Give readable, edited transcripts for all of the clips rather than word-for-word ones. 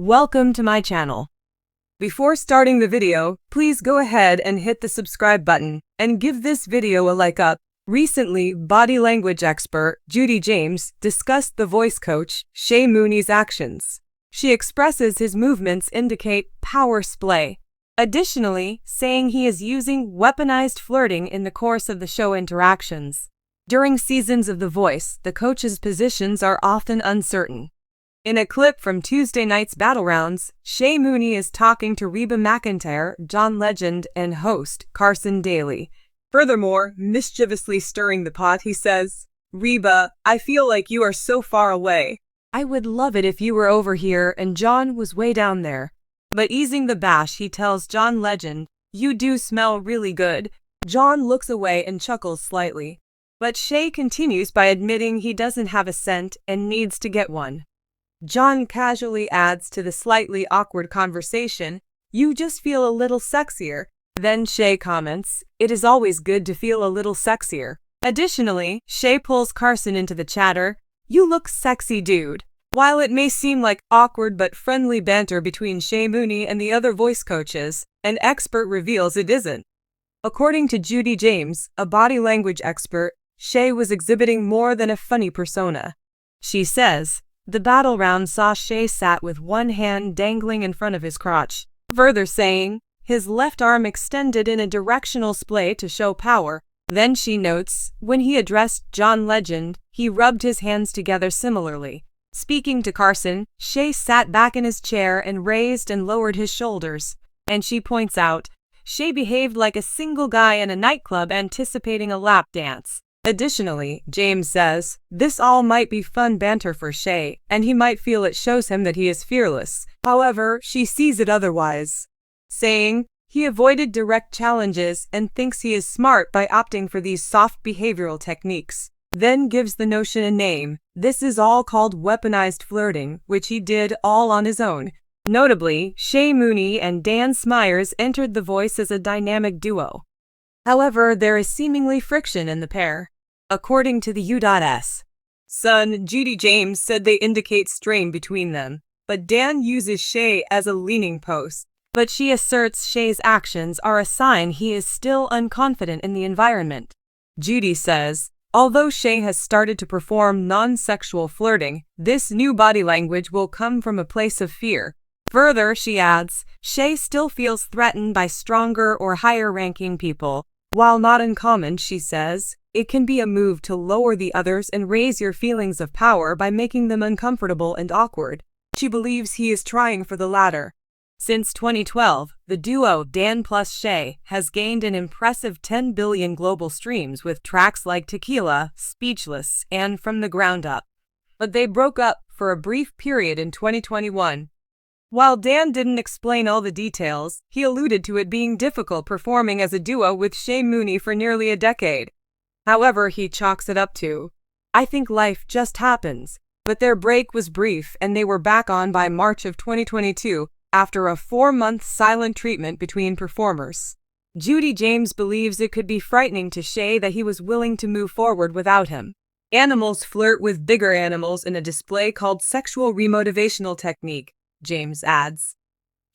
Welcome to my channel. Before starting the video, please go ahead and hit the subscribe button and give this video a like up. Recently, body language expert Judy James discussed the voice coach Shay Mooney's actions. She expresses his movements indicate power splay, additionally saying he is using weaponized flirting in the course of the show interactions. During seasons of The Voice, the coach's positions are often uncertain. In a clip from Tuesday night's Battle Rounds, Shay Mooney is talking to Reba McEntire, John Legend, and host Carson Daly. Furthermore, mischievously stirring the pot, he says, "Reba, I feel like you are so far away. I would love it if you were over here and John was way down there." But easing the bash, he tells John Legend, "You do smell really good." John looks away and chuckles slightly. But Shay continues by admitting he doesn't have a scent and needs to get one. John casually adds to the slightly awkward conversation, "You just feel a little sexier." Then Shay comments, "It is always good to feel a little sexier." Additionally, Shay pulls Carson into the chatter, "You look sexy, dude." While it may seem like awkward but friendly banter between Shay Mooney and the other voice coaches, an expert reveals it isn't. According to Judy James, a body language expert, Shay was exhibiting more than a funny persona. She says, "The battle round saw Shay sat with one hand dangling in front of his crotch," further saying, his left arm extended in a directional splay to show power. Then she notes, when he addressed John Legend, he rubbed his hands together similarly. Speaking to Carson, Shay sat back in his chair and raised and lowered his shoulders. And she points out, Shay behaved like a single guy in a nightclub anticipating a lap dance. Additionally, James says, this all might be fun banter for Shay, and he might feel it shows him that he is fearless. However, she sees it otherwise, saying, he avoided direct challenges and thinks he is smart by opting for these soft behavioral techniques. Then gives the notion a name. This is all called weaponized flirting, which he did all on his own. Notably, Shay Mooney and Dan Smyers entered The Voice as a dynamic duo. However, there is seemingly friction in the pair. According to the U.S. Sun, Judy James said they indicate strain between them, but Dan uses Shay as a leaning post. But she asserts Shay's actions are a sign he is still unconfident in the environment. Judy says, although Shay has started to perform non-sexual flirting, this new body language will come from a place of fear. Further, she adds, Shay still feels threatened by stronger or higher-ranking people. While not uncommon, she says, it can be a move to lower the others and raise your feelings of power by making them uncomfortable and awkward. She believes he is trying for the latter. Since 2012, the duo Dan plus Shay has gained an impressive 10 billion global streams with tracks like Tequila, Speechless, and From the Ground Up. But they broke up for a brief period in 2021. While Dan didn't explain all the details, he alluded to it being difficult performing as a duo with Shay Mooney for nearly a decade. However, he chalks it up to, I think life just happens. But their break was brief and they were back on by March of 2022 after a 4-month silent treatment between performers. Judy James believes it could be frightening to Shay that he was willing to move forward without him. Animals flirt with bigger animals in a display called sexual remotivational technique, James adds.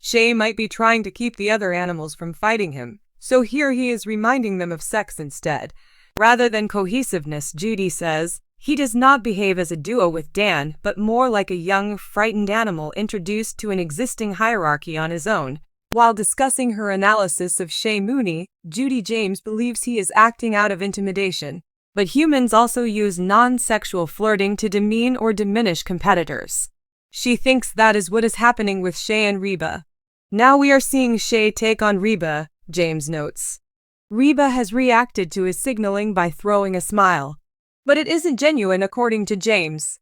Shay might be trying to keep the other animals from fighting him, so here he is reminding them of sex instead. Rather than cohesiveness, Judy says, he does not behave as a duo with Dan, but more like a young, frightened animal introduced to an existing hierarchy on his own. While discussing her analysis of Shay Mooney, Judy James believes he is acting out of intimidation. But humans also use non-sexual flirting to demean or diminish competitors. She thinks that is what is happening with Shay and Reba. Now we are seeing Shay take on Reba, James notes. Reba has reacted to his signaling by throwing a smile. But it isn't genuine according to James.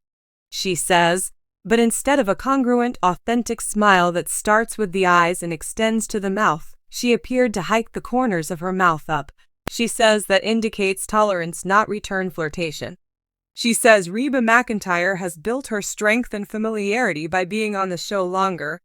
She says, but instead of a congruent, authentic smile that starts with the eyes and extends to the mouth, she appeared to hike the corners of her mouth up. She says that indicates tolerance, not return flirtation. She says Reba McEntire has built her strength and familiarity by being on the show longer.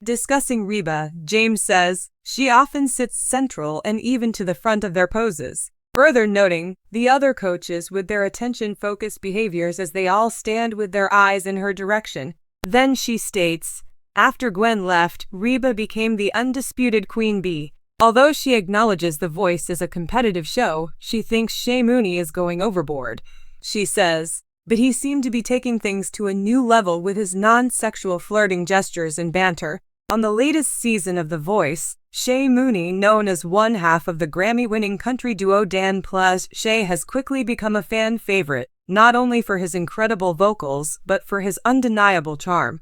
Discussing Reba, James says, she often sits central and even to the front of their poses. Further noting the other coaches with their attention-focused behaviors as they all stand with their eyes in her direction. Then she states, After Gwen left, Reba became the undisputed queen bee. Although she acknowledges The Voice is a competitive show, she thinks Shay Mooney is going overboard. She says, but he seemed to be taking things to a new level with his non-sexual flirting gestures and banter. On the latest season of The Voice, Shay Mooney, known as one half of the Grammy-winning country duo Dan Plus, Shay has quickly become a fan favorite, not only for his incredible vocals, but for his undeniable charm.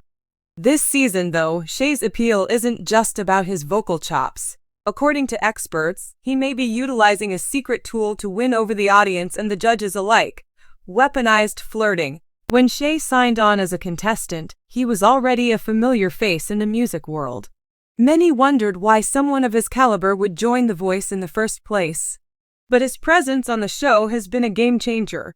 This season, though, Shay's appeal isn't just about his vocal chops. According to experts, he may be utilizing a secret tool to win over the audience and the judges alike: weaponized flirting. When Shay signed on as a contestant, he was already a familiar face in the music world. Many wondered why someone of his caliber would join The Voice in the first place. But his presence on the show has been a game changer.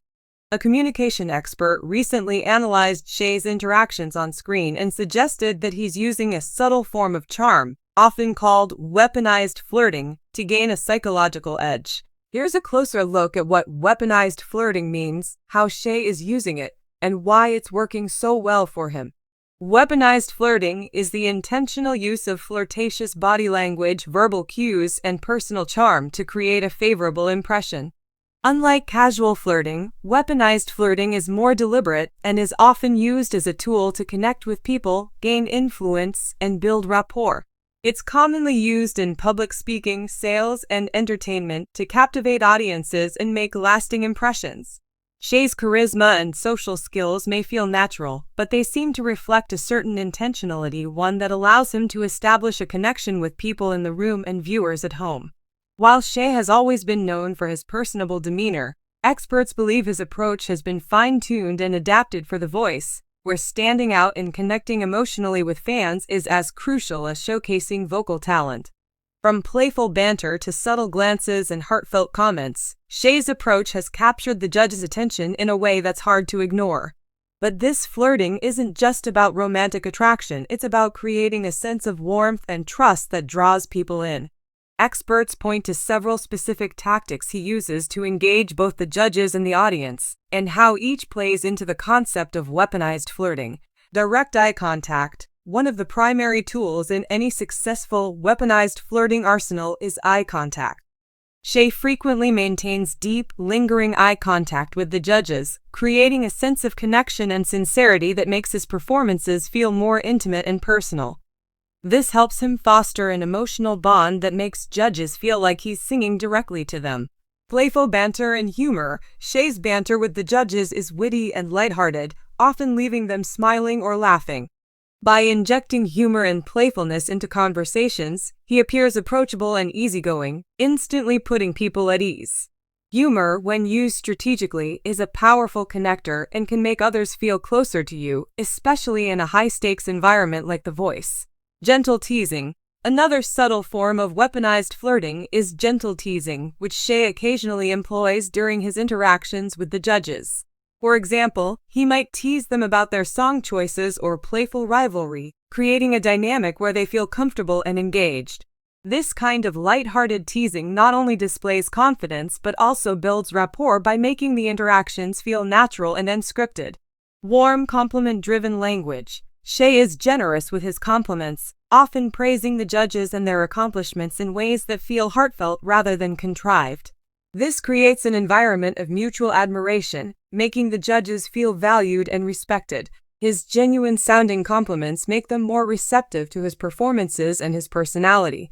A communication expert recently analyzed Shay's interactions on screen and suggested that he's using a subtle form of charm, often called weaponized flirting, to gain a psychological edge. Here's a closer look at what weaponized flirting means, how Shay is using it, and why it's working so well for him. Weaponized flirting is the intentional use of flirtatious body language, verbal cues, and personal charm to create a favorable impression. Unlike casual flirting, weaponized flirting is more deliberate and is often used as a tool to connect with people, gain influence, and build rapport. It's commonly used in public speaking, sales, and entertainment to captivate audiences and make lasting impressions. Shay's charisma and social skills may feel natural, but they seem to reflect a certain intentionality, one that allows him to establish a connection with people in the room and viewers at home. While Shay has always been known for his personable demeanor, experts believe his approach has been fine-tuned and adapted for The Voice, where standing out and connecting emotionally with fans is as crucial as showcasing vocal talent. From playful banter to subtle glances and heartfelt comments, Shay's approach has captured the judges' attention in a way that's hard to ignore. But this flirting isn't just about romantic attraction, it's about creating a sense of warmth and trust that draws people in. Experts point to several specific tactics he uses to engage both the judges and the audience, and how each plays into the concept of weaponized flirting. Direct eye contact. One of the primary tools in any successful weaponized flirting arsenal is eye contact. Shay frequently maintains deep, lingering eye contact with the judges, creating a sense of connection and sincerity that makes his performances feel more intimate and personal. This helps him foster an emotional bond that makes judges feel like he's singing directly to them. Playful banter and humor. Shay's banter with the judges is witty and lighthearted, often leaving them smiling or laughing. By injecting humor and playfulness into conversations, he appears approachable and easygoing, instantly putting people at ease. Humor, when used strategically, is a powerful connector and can make others feel closer to you, especially in a high-stakes environment like The Voice. Gentle teasing. Another subtle form of weaponized flirting is gentle teasing, which Shay occasionally employs during his interactions with the judges. For example, he might tease them about their song choices or playful rivalry, creating a dynamic where they feel comfortable and engaged. This kind of light-hearted teasing not only displays confidence but also builds rapport by making the interactions feel natural and unscripted. Warm, compliment-driven language. Shay is generous with his compliments, often praising the judges and their accomplishments in ways that feel heartfelt rather than contrived. This creates an environment of mutual admiration, making the judges feel valued and respected. His genuine-sounding compliments make them more receptive to his performances and his personality.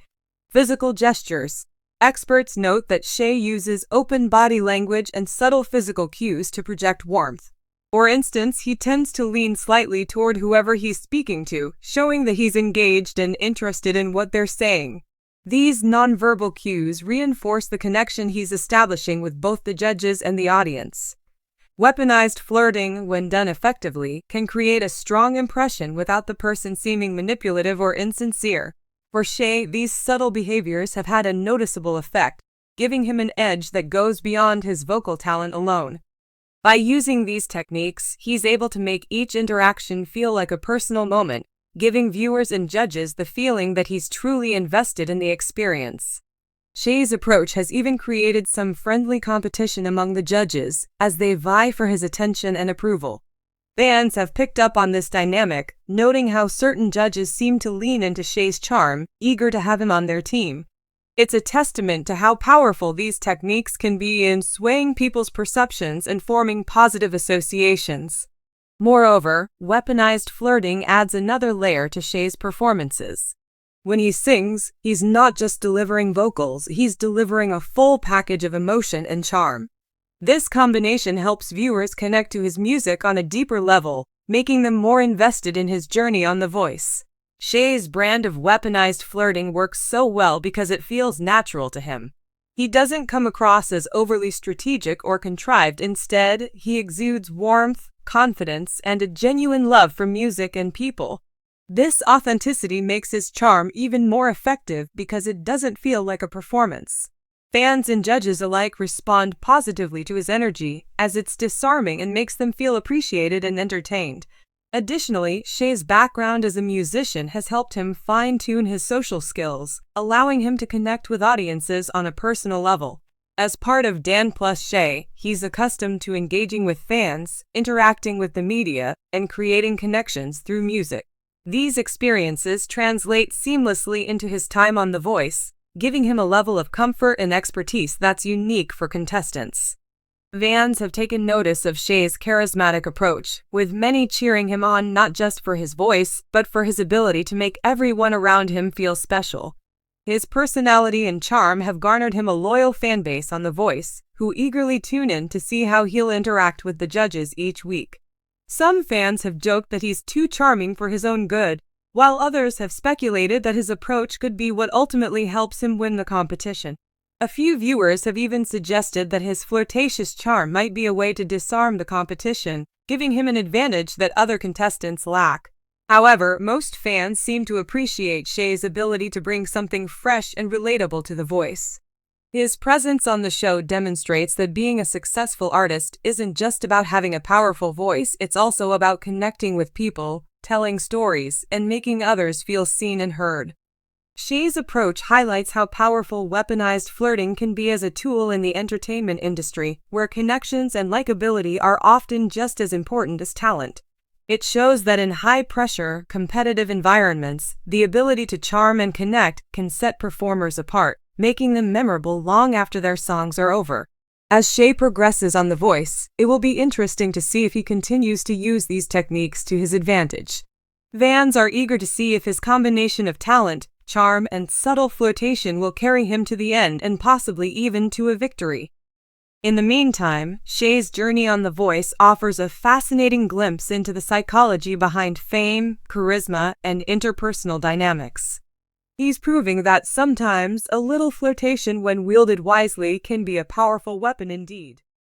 Physical gestures. Experts note that Shay uses open body language and subtle physical cues to project warmth. For instance, he tends to lean slightly toward whoever he's speaking to, showing that he's engaged and interested in what they're saying. These nonverbal cues reinforce the connection he's establishing with both the judges and the audience. Weaponized flirting, when done effectively, can create a strong impression without the person seeming manipulative or insincere. For Shay, these subtle behaviors have had a noticeable effect, giving him an edge that goes beyond his vocal talent alone. By using these techniques, he's able to make each interaction feel like a personal moment, giving viewers and judges the feeling that he's truly invested in the experience. Shay's approach has even created some friendly competition among the judges, as they vie for his attention and approval. Fans have picked up on this dynamic, noting how certain judges seem to lean into Shay's charm, eager to have him on their team. It's a testament to how powerful these techniques can be in swaying people's perceptions and forming positive associations. Moreover, weaponized flirting adds another layer to Shay's performances. When he sings, he's not just delivering vocals, he's delivering a full package of emotion and charm. This combination helps viewers connect to his music on a deeper level, making them more invested in his journey on The Voice. Shay's brand of weaponized flirting works so well because it feels natural to him. He doesn't come across as overly strategic or contrived. Instead, he exudes warmth, confidence, and a genuine love for music and people. This authenticity makes his charm even more effective because it doesn't feel like a performance. Fans and judges alike respond positively to his energy, as it's disarming and makes them feel appreciated and entertained. Additionally, Shay's background as a musician has helped him fine-tune his social skills, allowing him to connect with audiences on a personal level. As part of Dan plus Shay, he's accustomed to engaging with fans, interacting with the media, and creating connections through music. These experiences translate seamlessly into his time on The Voice, giving him a level of comfort and expertise that's unique for contestants. Fans have taken notice of Shay's charismatic approach, with many cheering him on not just for his voice, but for his ability to make everyone around him feel special. His personality and charm have garnered him a loyal fanbase on The Voice, who eagerly tune in to see how he'll interact with the judges each week. Some fans have joked that he's too charming for his own good, while others have speculated that his approach could be what ultimately helps him win the competition. A few viewers have even suggested that his flirtatious charm might be a way to disarm the competition, giving him an advantage that other contestants lack. However, most fans seem to appreciate Shay's ability to bring something fresh and relatable to The Voice. His presence on the show demonstrates that being a successful artist isn't just about having a powerful voice, it's also about connecting with people, telling stories, and making others feel seen and heard. Shay's approach highlights how powerful weaponized flirting can be as a tool in the entertainment industry, where connections and likability are often just as important as talent. It shows that in high-pressure, competitive environments, the ability to charm and connect can set performers apart, making them memorable long after their songs are over. As Shay progresses on The Voice, it will be interesting to see if he continues to use these techniques to his advantage. Fans are eager to see if his combination of talent, charm, and subtle flirtation will carry him to the end and possibly even to a victory. In the meantime, Shay's journey on The Voice offers a fascinating glimpse into the psychology behind fame, charisma, and interpersonal dynamics. He's proving that sometimes a little flirtation, when wielded wisely, can be a powerful weapon indeed.